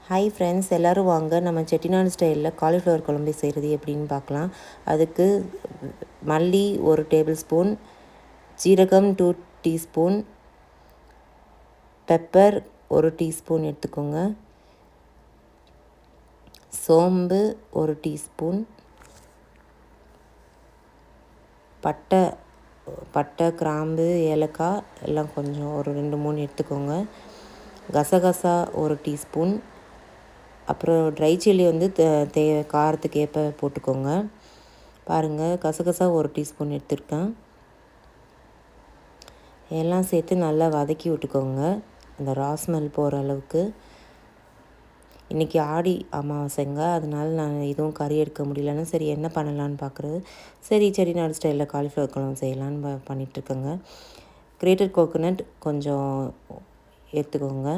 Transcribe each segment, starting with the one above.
Hi friends, எல்லோரும் வாங்க நம்ம செட்டிநாடு ஸ்டைலில் காலிஃப்ளவர் குழம்பு செய்கிறது எப்படின்னு பார்க்கலாம். அதுக்கு மல்லி 1 டேபிள் ஸ்பூன், ஜீரகம் 2 டீஸ்பூன், பெப்பர் 1 டீஸ்பூன் எடுத்துக்கோங்க, சோம்பு 1 டீஸ்பூன், பட்டை கிராம்பு ஏலக்காய் எல்லாம் கொஞ்சம் ஒரு 2-3 எடுத்துக்கோங்க, கசகசா 1 டீஸ்பூன், அப்புறம் ட்ரை சில்லி வந்து காரத்துக்கு ஏற்ப போட்டுக்கோங்க. பாருங்கள், கசகசா 1 டீஸ்பூன் எடுத்துருக்கேன். எல்லாம் சேர்த்து நல்லா வதக்கி விட்டுக்கோங்க, அந்த ராஸ்மெல் போகிற அளவுக்கு. இன்றைக்கி ஆடி அமாவாசைங்க, அதனால நான் எதுவும் கறி எடுக்க முடியலன்னு சரி என்ன பண்ணலான்னு பார்க்குறது. சரி செட்டிநாடு ஸ்டைலில் காலிஃப்ளவர் குழம்பு செய்யலான்னு பண்ணிகிட்ருக்கேங்க. கிரேட்டட் கோகோனட் கொஞ்சம் எடுத்துக்கோங்க.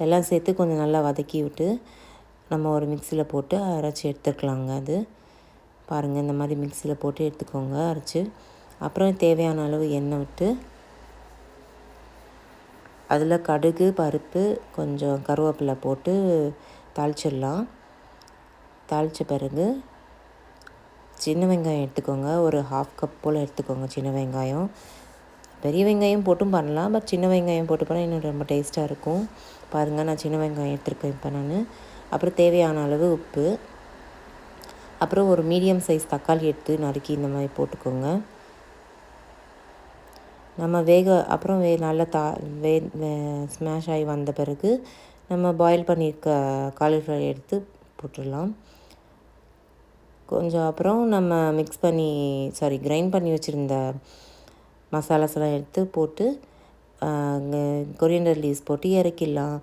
எல்லாம் சேர்த்து கொஞ்சம் நல்லா வதக்கி விட்டு நம்ம ஒரு மிக்சியில் போட்டு அரைச்சி எடுத்துக்கலாங்க. அது பாருங்கள், இந்த மாதிரி மிக்சியில் போட்டு எடுத்துக்கோங்க அரைச்சி. அப்புறம் தேவையான அளவு எண்ணெய் விட்டு அதில் கடுகு, பருப்பு, கொஞ்சம் கருவேப்பிலை போட்டு தாளிச்சிடலாம். தாளித்த பிறகு சின்ன வெங்காயம் எடுத்துக்கோங்க, ஒரு 1/2 கப் போல் எடுத்துக்கோங்க சின்ன வெங்காயம். பெரிய வெங்காயம் போட்டும் பண்ணலாம், பட் சின்ன வெங்காயம் போட்டு பண்ணால் இன்னும் ரொம்ப டேஸ்ட்டாக இருக்கும். பாருங்கள், நான் சின்ன வெங்காயம் எடுத்துருக்கேன் இப்போ நான். அப்புறம் தேவையான அளவு உப்பு, அப்புறம் ஒரு மீடியம் சைஸ் தக்காளி எடுத்து நறுக்கி இந்த மாதிரி போட்டுக்கோங்க. நம்ம அப்புறம் நல்லா ஸ்மாஷ் ஆகி வந்த பிறகு நம்ம பாயில் பண்ணியிருக்க காலிஃப்ளவர் எடுத்து போட்டுடலாம். கொஞ்சம் அப்புறம் நம்ம கிரைண்ட் பண்ணி வச்சுருந்த மசாலாஸ்லாம் எடுத்து போட்டு கொரியண்டர் லீவ்ஸ் போட்டு இறக்கிடலாம்.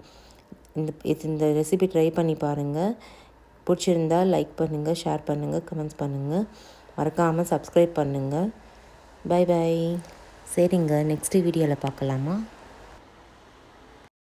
இந்த ரெசிபி ட்ரை பண்ணி பாருங்கள். பிடிச்சிருந்தால் லைக் பண்ணுங்கள், ஷேர் பண்ணுங்கள், கமெண்ட்ஸ் பண்ணுங்கள். மறக்காமல் சப்ஸ்கிரைப் பண்ணுங்கள். By by. சரிங்க, நெக்ஸ்ட்டு வீடியோவில் பார்க்கலாமா?